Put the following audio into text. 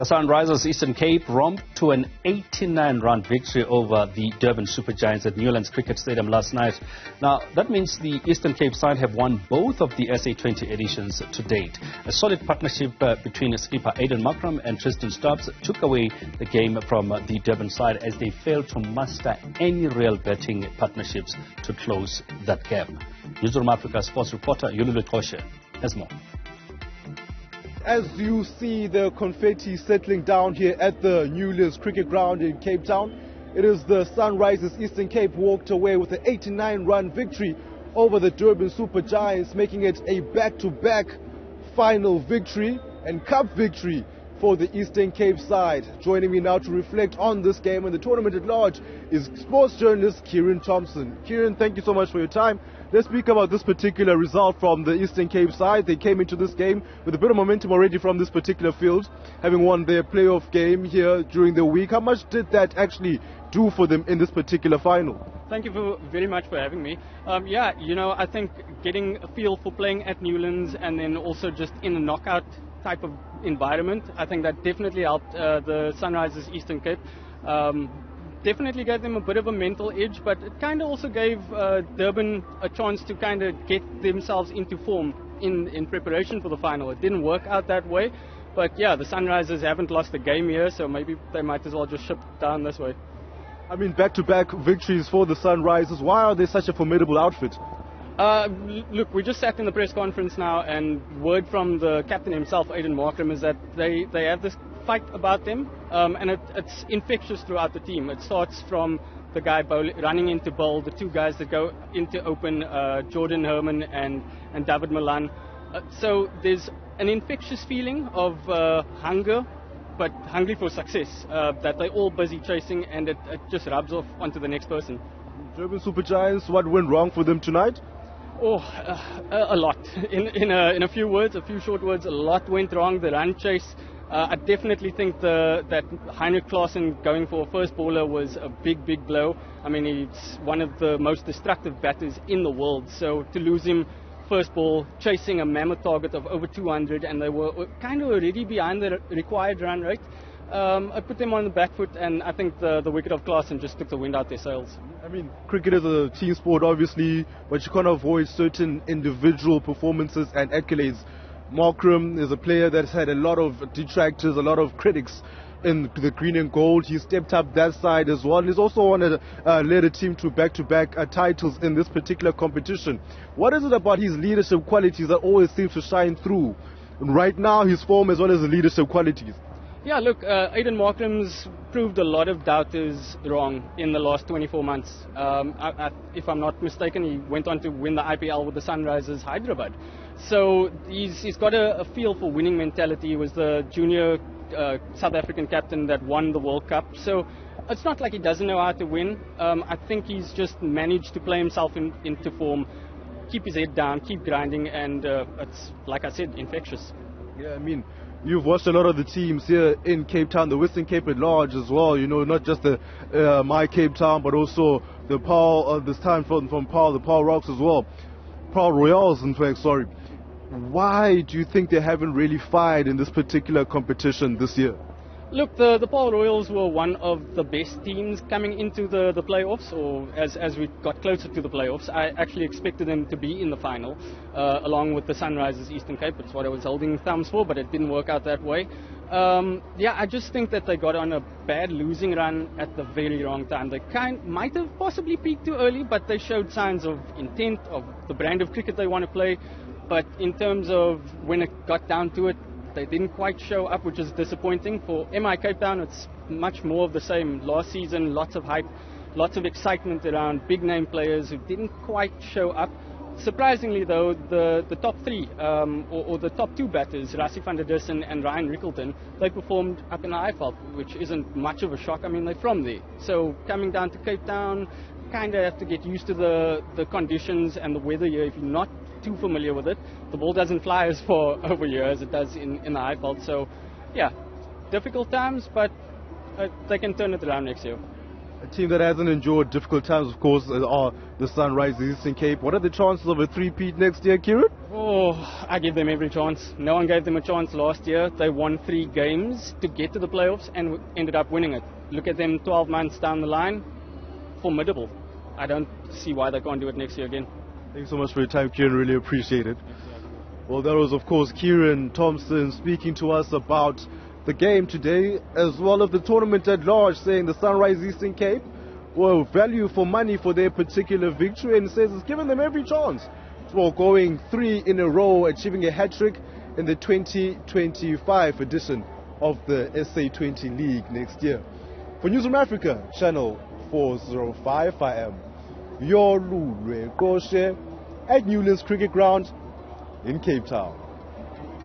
The Sunrisers Eastern Cape romped to an 89-run victory over the Durban Super Giants at Newlands Cricket Stadium last night. Now, that means the Eastern Cape side have won both of the SA20 editions to date. A solid partnership between skipper Aiden Markram and Tristan Stubbs took away the game from the Durban side as they failed to muster any real batting partnerships to close that gap. Newzroom Afrika sports reporter Yolulwe Qoshe has more. As you see the confetti settling down here at the Newlands Cricket Ground in Cape Town, it is the Sunrisers Eastern Cape walked away with an 89-run victory over the Durban Super Giants, making it a back-to-back final victory and cup victory for the Eastern Cape side. Joining me now to reflect on this game and the tournament at large is sports journalist Kieran Thompson. Kieran, thank you so much for your time. Let's speak about this particular result from the Eastern Cape side. They came into this game with a bit of momentum already from this particular field, having won their playoff game here during the week. How much did that actually do for them in this particular final? Thank you very much for having me. I think getting a feel for playing at Newlands and then also just in a knockout type of environment, I think that definitely helped the Sunrisers Eastern Cape. Definitely gave them a bit of a mental edge, but it kind of also gave Durban a chance to kind of get themselves into form in preparation for the final. It didn't work out that way, but yeah, the Sunrisers haven't lost a game here, so maybe they might as well just ship down this way. I mean, back-to-back victories for the Sunrisers. Why are they such a formidable outfit? Look, we just sat in the press conference now, and word from the captain himself, Aiden Markram, is that they have this fight about them, and it's infectious throughout the team. It starts from the guy running into bowl, the two guys that go into open, Jordan Herman and David Milan. So there's an infectious feeling of hunger, but hungry for success, that they're all busy chasing, and it just rubs off onto the next person. Durban Super Giants, what went wrong for them tonight? A lot. In a few short words, a lot went wrong. The run chase. I definitely think that Heinrich Klaasen going for a first bowler was a big blow. I mean, he's one of the most destructive batters in the world. So to lose him first ball, chasing a mammoth target of over 200, and they were kind of already behind the required run rate. I put them on the back foot, and I think the wicket of Klaasen just took the wind out their sails. I mean, cricket is a team sport, obviously, but you can't avoid certain individual performances and accolades. Markram is a player that's had a lot of detractors, a lot of critics in the green and gold. He stepped up that side as well. He's also wanted led a team to back-to-back titles in this particular competition. What is it about his leadership qualities that always seems to shine through? And right now, his form as well as the leadership qualities. Yeah, look, Aiden Markram's proved a lot of doubters wrong in the last 24 months. If I'm not mistaken, he went on to win the IPL with the Sunrisers Hyderabad. So he's got a feel for winning mentality. He was the junior South African captain that won the World Cup. So it's not like he doesn't know how to win. I think he's just managed to play himself into form, keep his head down, keep grinding, and it's, like I said, infectious. Yeah, I mean, you've watched a lot of the teams here in Cape Town, the Western Cape at large as well, you know, not just the My Cape Town, but also the Paul, this time from Paul, the Paul Rocks as well. Paul Royals, in fact, sorry. Why do you think they haven't really fired in this particular competition this year? Look, the Paul Royals were one of the best teams coming into the playoffs, or as we got closer to the playoffs. I actually expected them to be in the final, along with the Sunrisers Eastern Cape. That's what I was holding thumbs for, but it didn't work out that way. I just think that they got on a bad losing run at the very wrong time. They might have possibly peaked too early, but they showed signs of intent, of the brand of cricket they want to play. But in terms of when it got down to it, they didn't quite show up, which is disappointing. For MI Cape Town, it's much more of the same. Last season, lots of hype, lots of excitement around big name players who didn't quite show up. Surprisingly, though, the top three, or the top two batters, Rassie van der Dussen and Ryan Rickelton, they performed up in the Highveld, which isn't much of a shock. I mean, they're from there. So coming down to Cape Town, kind of have to get used to the conditions and the weather here. If you're not too familiar with it, the ball doesn't fly as far over here as it does in the Highveld. So, yeah, difficult times, but they can turn it around next year. A team that hasn't endured difficult times, of course, are the Sunrisers Eastern Cape. What are the chances of a three-peat next year, Kieran? Oh, I give them every chance. No one gave them a chance last year. They won 3 games to get to the playoffs and ended up winning it. Look at them 12 months down the line. Formidable. I don't see why they can't do it next year again. Thanks so much for your time, Kieran. Really appreciate it. Well, that was, of course, Kieran Thompson speaking to us about the game today, as well as the tournament at large, saying the Sunrise Eastern Cape will value for money for their particular victory, and says it's given them every chance for going 3 in a row, achieving a hat-trick in the 2025 edition of the SA20 League next year. For Newzroom Afrika, channel 405, I am Yolulwe Qoshe at Newlands Cricket Ground in Cape Town.